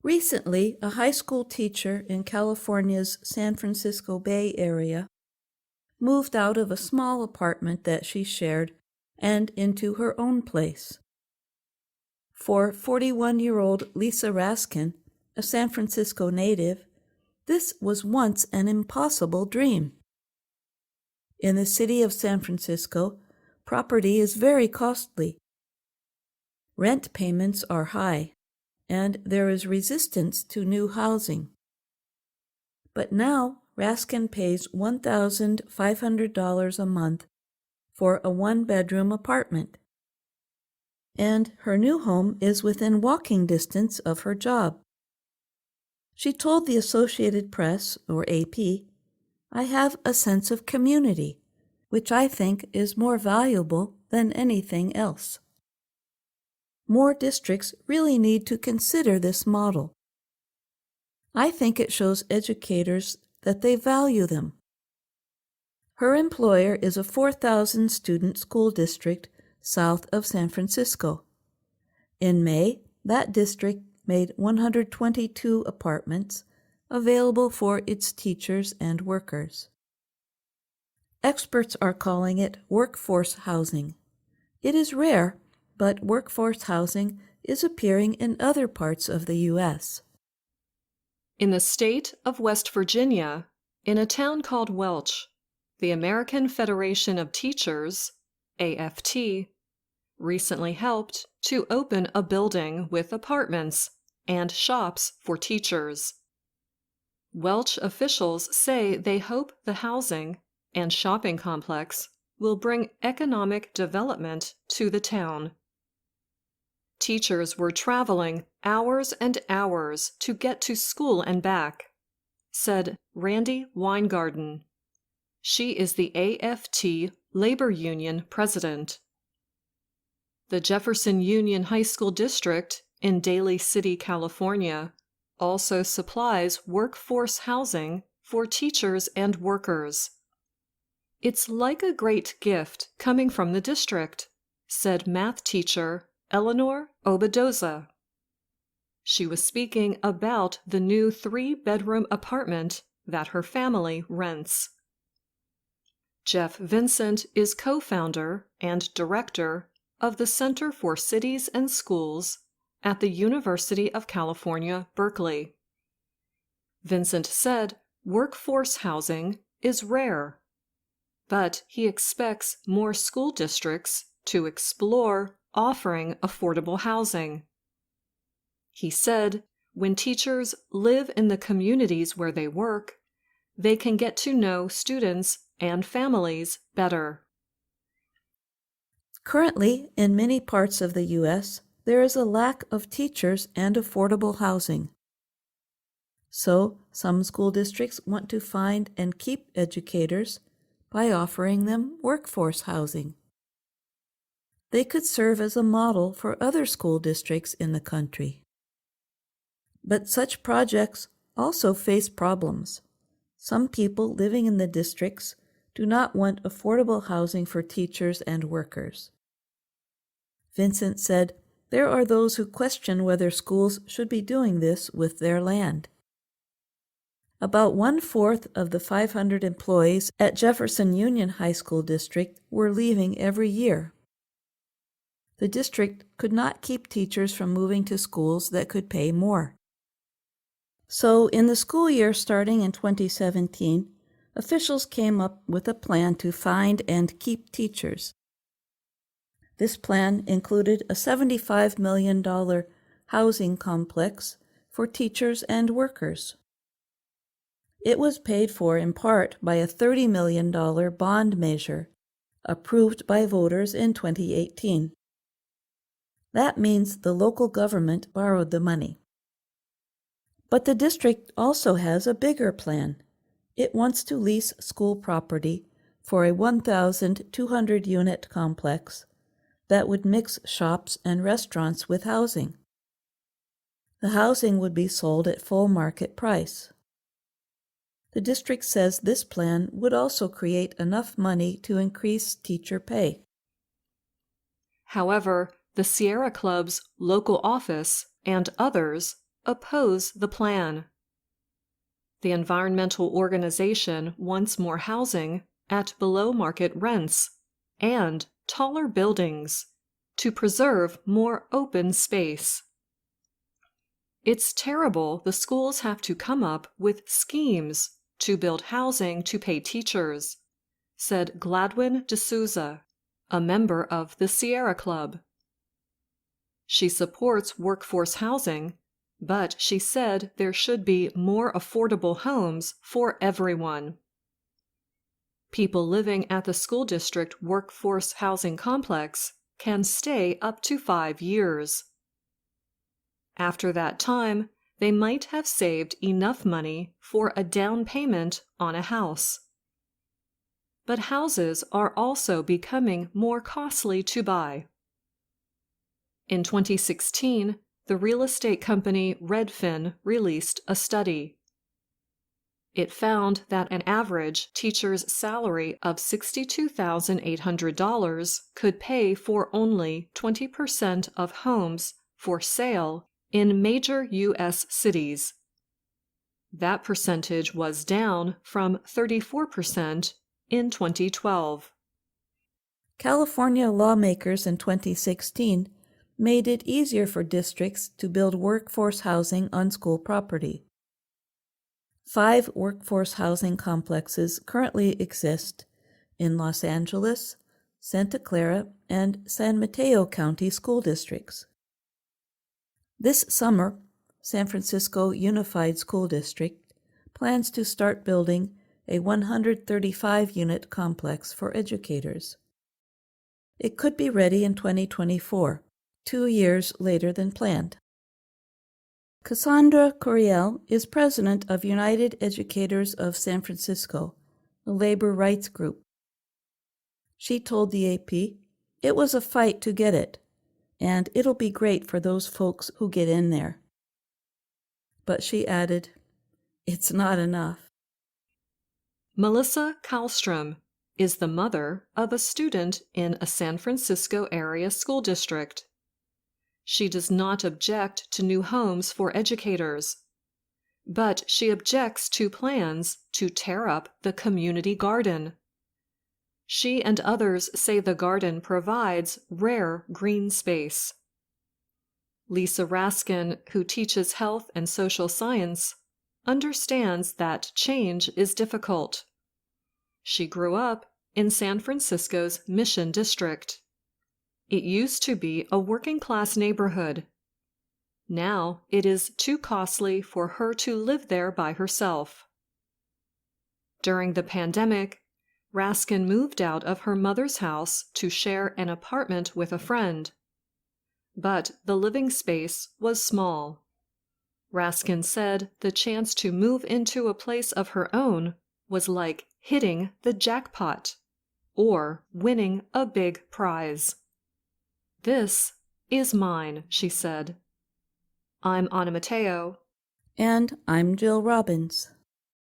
Recently, a high school teacher in California's San Francisco Bay Area moved out of a small apartment that she shared and into her own place. For 41-year-old Lisa Raskin, a San Francisco native, this was once an impossible dream. In the city of San Francisco, property is very costly. Rent payments are high, and there is resistance to new housing. But now, Raskin pays $1,500 a month for a one-bedroom apartment, and her new home is within walking distance of her job. She told the Associated Press, or AP, "I have a sense of community, which I think is more valuable than anything else." More districts really need to consider this model. I think it shows educators that they value them. Her employer is a 4,000-student school district south of San Francisco. In May, that district made 122 apartments available for its teachers and workers. Experts are calling it workforce housing. It is rare, but workforce housing is appearing in other parts of the U.S. In the state of West Virginia, in a town called Welch, the American Federation of Teachers, AFT, recently helped to open a building with apartments and shops for teachers. Welch officials say they hope the housing and shopping complex will bring economic development to the town. Teachers were traveling hours and hours to get to school and back, said Randy Weingarten. She is the AFT Labor Union president. The Jefferson Union High School District in Daly City, California, also supplies workforce housing for teachers and workers. "It's like a great gift coming from the district," said math teacher Eleanor Obadoza. She was speaking about the new 3-bedroom apartment that her family rents. Jeff Vincent is co-founder and director of the Center for Cities and Schools at the University of California, Berkeley. Vincent said workforce housing is rare, but he expects more school districts to explore offering affordable housing. He said when teachers live in the communities where they work, they can get to know students and families better. Currently, in many parts of the U.S., there is a lack of teachers and affordable housing. So, some school districts want to find and keep educators by offering them workforce housing. They could serve as a model for other school districts in the country. But such projects also face problems. Some people living in the districts do not want affordable housing for teachers and workers. Vincent said, "There are those who question whether schools should be doing this with their land." About 1/4 of the 500 employees at Jefferson Union High School District were leaving every year. The district could not keep teachers from moving to schools that could pay more. So, in the school year starting in 2017, officials came up with a plan to find and keep teachers. This plan included a $75 million housing complex for teachers and workers. It was paid for in part by a $30 million bond measure approved by voters in 2018. That means the local government borrowed the money. But the district also has a bigger plan. It wants to lease school property for a 1,200-unit complex that would mix shops and restaurants with housing. The housing would be sold at full market price. The district says this plan would also create enough money to increase teacher pay. However, the Sierra Club's local office and others oppose the plan. The environmental organization wants more housing at below-market rents and taller buildings to preserve more open space. It's terrible the schools have to come up with schemes to build housing to pay teachers, said Gladwin D'Souza, a member of the Sierra Club. She supports workforce housing, but she said there should be more affordable homes for everyone. People living at the school district workforce housing complex can stay up to 5 years. After that time, they might have saved enough money for a down payment on a house. But houses are also becoming more costly to buy. In 2016, the real estate company Redfin released a study. It found that an average teacher's salary of $62,800 could pay for only 20% of homes for sale in major U.S. cities. That percentage was down from 34% in 2012. California lawmakers in 2016 made it easier for districts to build workforce housing on school property. 5 workforce housing complexes currently exist in Los Angeles, Santa Clara, and San Mateo County school districts. This summer, San Francisco Unified School District plans to start building a 135-unit complex for educators. It could be ready in 2024, 2 years later than planned. Cassandra Curiel is president of United Educators of San Francisco, a labor rights group. She told the AP, "It was a fight to get it, and it'll be great for those folks who get in there." But she added, "It's not enough." Melissa Kallstrom is the mother of a student in a San Francisco area school district. She does not object to new homes for educators, but she objects to plans to tear up the community garden. She and others say the garden provides rare green space. Lisa Raskin, who teaches health and social science, understands that change is difficult. She grew up in San Francisco's Mission District. It used to be a working-class neighborhood. Now it is too costly for her to live there by herself. During the pandemic, Raskin moved out of her mother's house to share an apartment with a friend. But the living space was small. Raskin said the chance to move into a place of her own was like hitting the jackpot or winning a big prize. "This is mine," she said. I'm Anna Mateo. And I'm Jill Robbins.